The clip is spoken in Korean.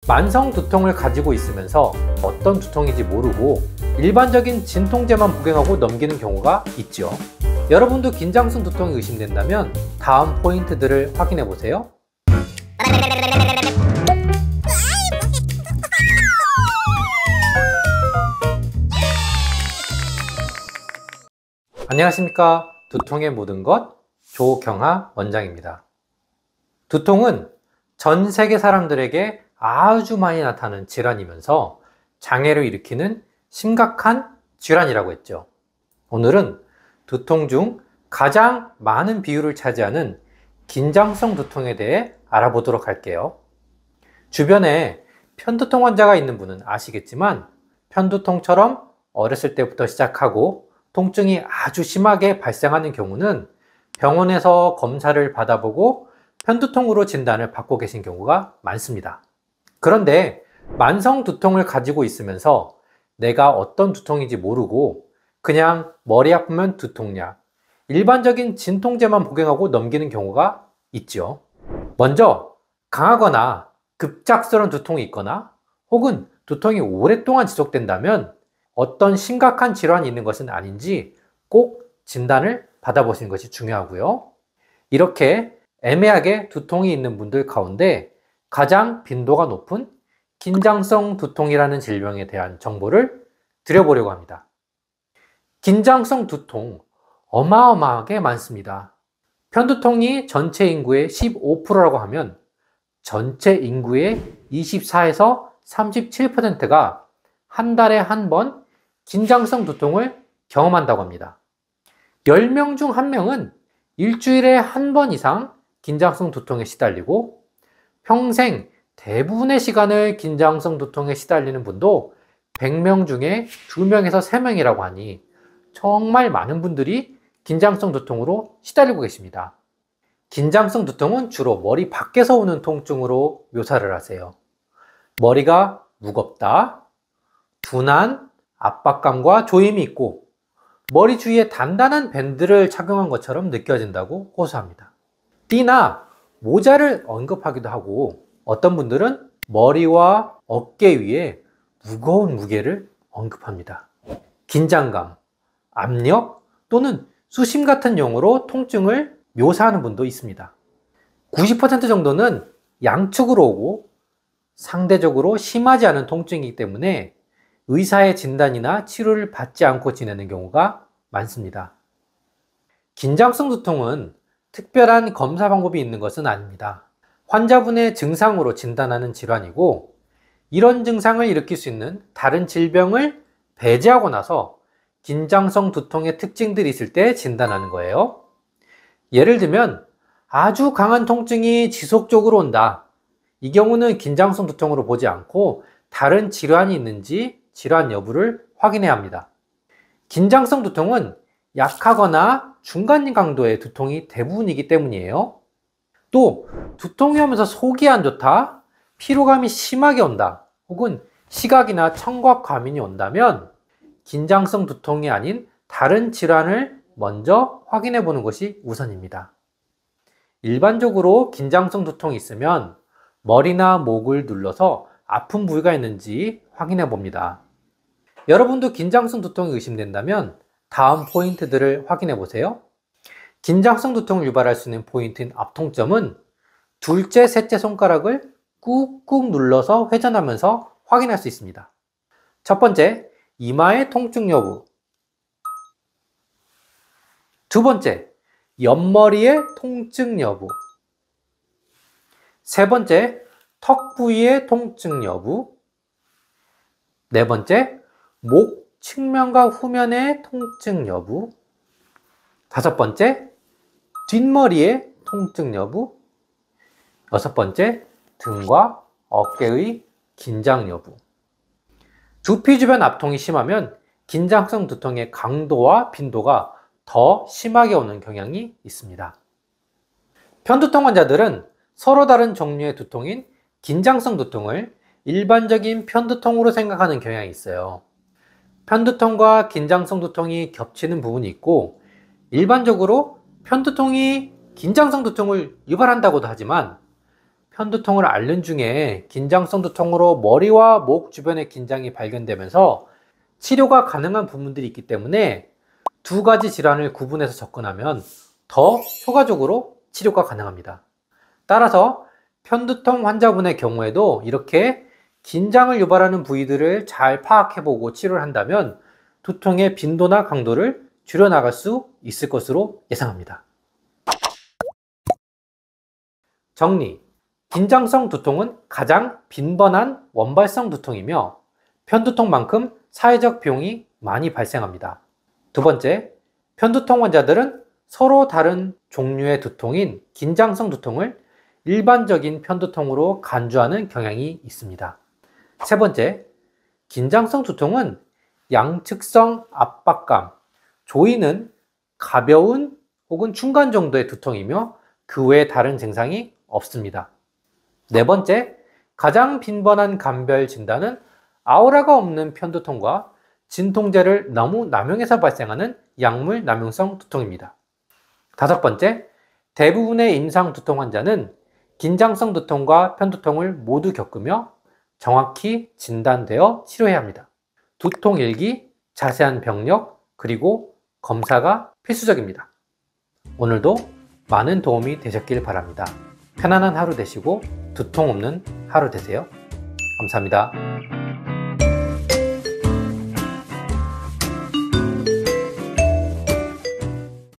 만성 두통을 가지고 있으면서 어떤 두통인지 모르고 일반적인 진통제만 복용하고 넘기는 경우가 있죠. 여러분도 긴장성 두통이 의심된다면 다음 포인트들을 확인해 보세요. 안녕하십니까. 두통의 모든 것 조경하 원장입니다. 두통은 전 세계 사람들에게 아주 많이 나타나는 질환이면서 장애를 일으키는 심각한 질환이라고 했죠. 오늘은 두통 중 가장 많은 비율을 차지하는 긴장성 두통에 대해 알아보도록 할게요. 주변에 편두통 환자가 있는 분은 아시겠지만 편두통처럼 어렸을 때부터 시작하고 통증이 아주 심하게 발생하는 경우는 병원에서 검사를 받아보고 편두통으로 진단을 받고 계신 경우가 많습니다. 그런데 만성 두통을 가지고 있으면서 내가 어떤 두통인지 모르고 그냥 머리 아프면 두통약, 일반적인 진통제만 복용하고 넘기는 경우가 있죠. 먼저 강하거나 급작스러운 두통이 있거나 혹은 두통이 오랫동안 지속된다면 어떤 심각한 질환이 있는 것은 아닌지 꼭 진단을 받아보시는 것이 중요하고요. 이렇게 애매하게 두통이 있는 분들 가운데 가장 빈도가 높은 긴장성 두통이라는 질병에 대한 정보를 드려보려고 합니다. 긴장성 두통 어마어마하게 많습니다. 편두통이 전체 인구의 15%라고 하면 전체 인구의 24에서 37%가 한 달에 한 번 긴장성 두통을 경험한다고 합니다. 10명 중 1명은 일주일에 한 번 이상 긴장성 두통에 시달리고 평생 대부분의 시간을 긴장성 두통에 시달리는 분도 100명 중에 2명에서 3명이라고 하니 정말 많은 분들이 긴장성 두통으로 시달리고 계십니다. 긴장성 두통은 주로 머리 밖에서 오는 통증으로 묘사를 하세요. 머리가 무겁다, 둔한 압박감과 조임이 있고 머리 주위에 단단한 밴드를 착용한 것처럼 느껴진다고 호소합니다. 띠나 모자를 언급하기도 하고 어떤 분들은 머리와 어깨 위에 무거운 무게를 언급합니다. 긴장감, 압력 또는 수심 같은 용어로 통증을 묘사하는 분도 있습니다. 90% 정도는 양측으로 오고 상대적으로 심하지 않은 통증이기 때문에 의사의 진단이나 치료를 받지 않고 지내는 경우가 많습니다. 긴장성 두통은 특별한 검사 방법이 있는 것은 아닙니다. 환자분의 증상으로 진단하는 질환이고 이런 증상을 일으킬 수 있는 다른 질병을 배제하고 나서 긴장성 두통의 특징들이 있을 때 진단하는 거예요. 예를 들면 아주 강한 통증이 지속적으로 온다. 이 경우는 긴장성 두통으로 보지 않고 다른 질환이 있는지 질환 여부를 확인해야 합니다. 긴장성 두통은 약하거나 중간 강도의 두통이 대부분이기 때문이에요. 또 두통이 오면서 속이 안 좋다, 피로감이 심하게 온다, 혹은 시각이나 청각 과민이 온다면 긴장성 두통이 아닌 다른 질환을 먼저 확인해 보는 것이 우선입니다. 일반적으로 긴장성 두통이 있으면 머리나 목을 눌러서 아픈 부위가 있는지 확인해 봅니다. 여러분도 긴장성 두통이 의심된다면 다음 포인트들을 확인해 보세요. 긴장성 두통을 유발할 수 있는 포인트인 앞통점은 둘째, 셋째 손가락을 꾹꾹 눌러서 회전하면서 확인할 수 있습니다. 첫 번째, 이마의 통증 여부. 두 번째, 옆머리의 통증 여부. 세 번째, 턱 부위의 통증 여부. 네 번째, 목 측면과 후면의 통증 여부. 다섯 번째, 뒷머리의 통증 여부. 여섯 번째, 등과 어깨의 긴장 여부. 두피 주변 압통이 심하면 긴장성 두통의 강도와 빈도가 더 심하게 오는 경향이 있습니다. 편두통 환자들은 서로 다른 종류의 두통인 긴장성 두통을 일반적인 편두통으로 생각하는 경향이 있어요. 편두통과 긴장성 두통이 겹치는 부분이 있고 일반적으로 편두통이 긴장성 두통을 유발한다고도 하지만 편두통을 앓는 중에 긴장성 두통으로 머리와 목 주변의 긴장이 발견되면서 치료가 가능한 부분들이 있기 때문에 두 가지 질환을 구분해서 접근하면 더 효과적으로 치료가 가능합니다. 따라서 편두통 환자분의 경우에도 이렇게 긴장을 유발하는 부위들을 잘 파악해보고 치료를 한다면 두통의 빈도나 강도를 줄여나갈 수 있을 것으로 예상합니다. 정리. 긴장성 두통은 가장 빈번한 원발성 두통이며 편두통만큼 사회적 비용이 많이 발생합니다. 두 번째, 편두통 환자들은 서로 다른 종류의 두통인 긴장성 두통을 일반적인 편두통으로 간주하는 경향이 있습니다. 세 번째, 긴장성 두통은 양측성 압박감, 조이는 가벼운 혹은 중간 정도의 두통이며 그 외에 다른 증상이 없습니다. 네 번째, 가장 빈번한 감별 진단은 아우라가 없는 편두통과 진통제를 너무 남용해서 발생하는 약물 남용성 두통입니다. 다섯 번째, 대부분의 임상 두통 환자는 긴장성 두통과 편두통을 모두 겪으며 정확히 진단되어 치료해야 합니다. 두통 일기, 자세한 병력, 그리고 검사가 필수적입니다. 오늘도 많은 도움이 되셨길 바랍니다. 편안한 하루 되시고 두통 없는 하루 되세요. 감사합니다.